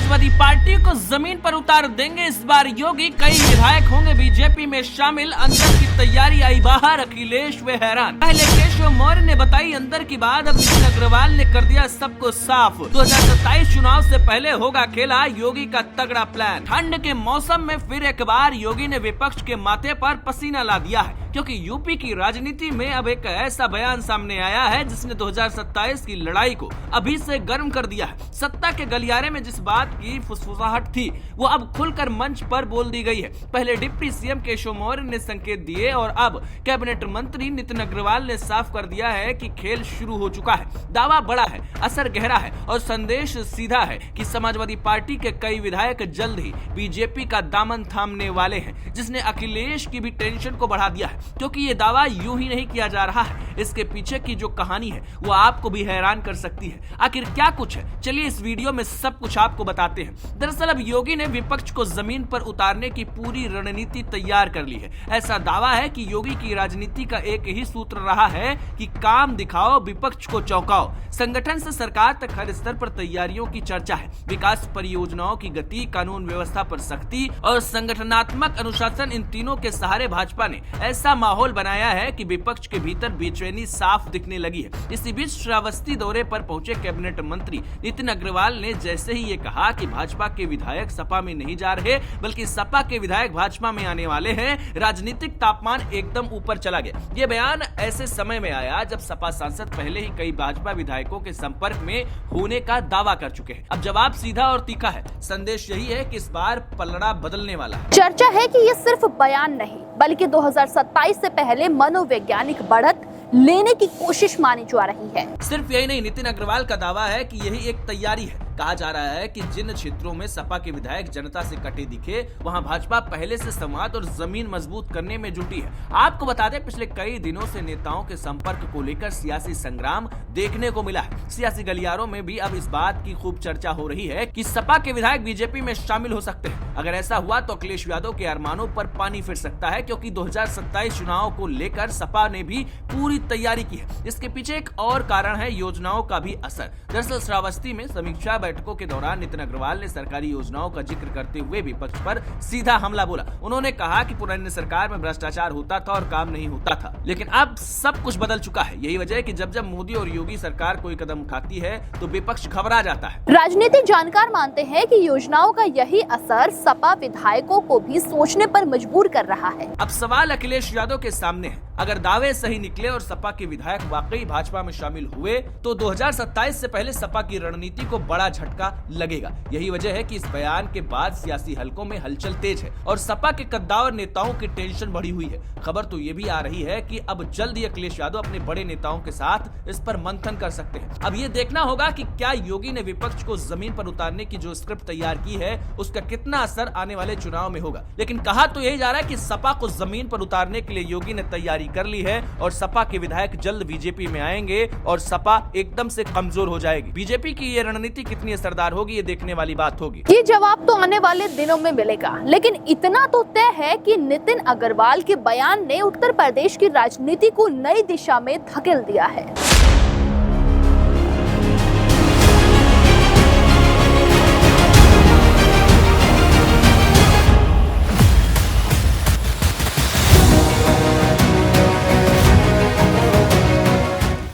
Samajwadi party को जमीन पर उतार देंगे इस बार योगी, कई विधायक होंगे बीजेपी में शामिल, अंदर की तैयारी आई बाहर, अखिलेश वे हैरान। पहले केशव मौर्य ने बताई अंदर की बात, अब नितिन अग्रवाल ने कर दिया सबको साफ। 2027 चुनाव से पहले होगा खेला योगी का तगड़ा प्लान। ठंड के मौसम में फिर एक बार योगी ने विपक्ष के माथे पर पसीना ला दिया है, क्योंकि यूपी की राजनीति में अब एक ऐसा बयान सामने आया है जिसने 2027 की लड़ाई को अभी से गर्म कर दिया है। सत्ता के गलियारे में जिस बात की फुसफुसाहट थी वो अब खुलकर मंच पर बोल दी गई है। पहले डिप्टी सीएम केशव मौर्य ने संकेत दिए और अब कैबिनेट मंत्री नितिन अग्रवाल ने साफ कर दिया है कि खेल शुरू हो चुका है। दावा बड़ा है, असर गहरा है और संदेश सीधा है कि समाजवादी पार्टी के कई विधायक जल्द ही बीजेपी का दामन थामने वाले हैं, जिसने अखिलेश की भी टेंशन को बढ़ा दिया है, क्योंकि ये दावा यूं ही नहीं किया जा रहा है। इसके पीछे की जो कहानी है वो आपको भी हैरान कर सकती है। आखिर क्या कुछ है, चलिए इस वीडियो में सब कुछ आपको बताते हैं। दरअसल अब योगी ने विपक्ष को जमीन पर उतारने की पूरी रणनीति तैयार कर ली है। ऐसा दावा है कि योगी की राजनीति का एक ही सूत्र रहा है कि काम दिखाओ, विपक्ष को चौंकाओ। संगठन से सरकार तक हर स्तर पर तैयारियों की चर्चा है। विकास परियोजनाओं की गति, कानून व्यवस्था पर सख्ती और संगठनात्मक अनुशासन, इन तीनों के सहारे भाजपा ने ऐसा माहौल बनाया है कि विपक्ष के भीतर बेचैनी साफ दिखने लगी है। इसी बीच श्रावस्ती दौरे पर पहुंचे कैबिनेट मंत्री नितिन अग्रवाल ने जैसे ही ये कहा कि भाजपा के विधायक सपा में नहीं जा रहे बल्कि सपा के विधायक भाजपा में आने वाले हैं, राजनीतिक तापमान एकदम ऊपर चला गया। ये बयान ऐसे समय में आया जब सपा सांसद पहले ही कई भाजपा विधायकों के संपर्क में होने का दावा कर चुके हैं। अब जवाब सीधा और तीखा है। संदेश यही है कि इस बार पलड़ा बदलने वाला है। चर्चा है कि ये सिर्फ बयान नहीं बल्कि 2027 से पहले मनोवैज्ञानिक बढ़त लेने की कोशिश मानी जा रही है। सिर्फ यही नहीं, नितिन अग्रवाल का दावा है कि यही एक तैयारी है। कहा जा रहा है कि जिन क्षेत्रों में सपा के विधायक जनता से कटे दिखे वहां भाजपा पहले से संवाद और जमीन मजबूत करने में जुटी है। आपको बता दें, पिछले कई दिनों से नेताओं के संपर्क को लेकर सियासी संग्राम देखने को मिला है। सियासी गलियारों में भी अब इस बात की खूब चर्चा हो रही है कि सपा के विधायक बीजेपी में शामिल हो सकते हैं। अगर ऐसा हुआ तो अखिलेश यादव के अरमानों पर पानी फिर सकता है, क्योंकि 2027 चुनाव को लेकर सपा ने भी पूरी तैयारी की है। इसके पीछे एक और कारण है योजनाओं का भी असर। दरअसल श्रावस्ती में समीक्षा बैठकों के दौरान नितिन अग्रवाल ने सरकारी योजनाओं का जिक्र करते हुए विपक्ष पर सीधा हमला बोला। उन्होंने कहा कि पुरानी सरकार में भ्रष्टाचार होता था और काम नहीं होता था, लेकिन अब सब कुछ बदल चुका है। यही वजह है कि जब जब मोदी और योगी सरकार कोई कदम उठाती है तो विपक्ष घबरा जाता है। राजनीतिक जानकार मानते हैं कि योजनाओं का यही असर सपा विधायकों को भी सोचने पर मजबूर कर रहा है। अब सवाल अखिलेश यादव के सामने है। अगर दावे सही निकले और सपा के विधायक वाकई भाजपा में शामिल हुए तो 2027 से पहले सपा की रणनीति को बड़ा झटका लगेगा। यही वजह है कि इस बयान के बाद सियासी हलकों में हलचल तेज है और सपा के कद्दावर नेताओं की टेंशन बढ़ी हुई है। खबर तो ये भी आ रही है कि अब जल्द ही अखिलेश यादव अपने बड़े नेताओं के साथ इस पर मंथन कर सकते हैं। अब ये देखना होगा कि क्या योगी ने विपक्ष को जमीन पर उतारने की जो स्क्रिप्ट तैयार की है उसका कितना असर आने वाले चुनाव में होगा। लेकिन कहा तो यही जा रहा है कि सपा को जमीन पर उतारने के लिए योगी ने तैयारी कर ली है और सपा के विधायक जल्द बीजेपी में आएंगे और सपा एकदम से कमजोर हो जाएगी। बीजेपी की ये रणनीति कितनी असरदार होगी ये देखने वाली बात होगी। ये जवाब तो आने वाले दिनों में मिलेगा, लेकिन इतना तो तय है कि नितिन अग्रवाल के बयान ने उत्तर प्रदेश की राजनीति को नई दिशा में धकेल दिया है।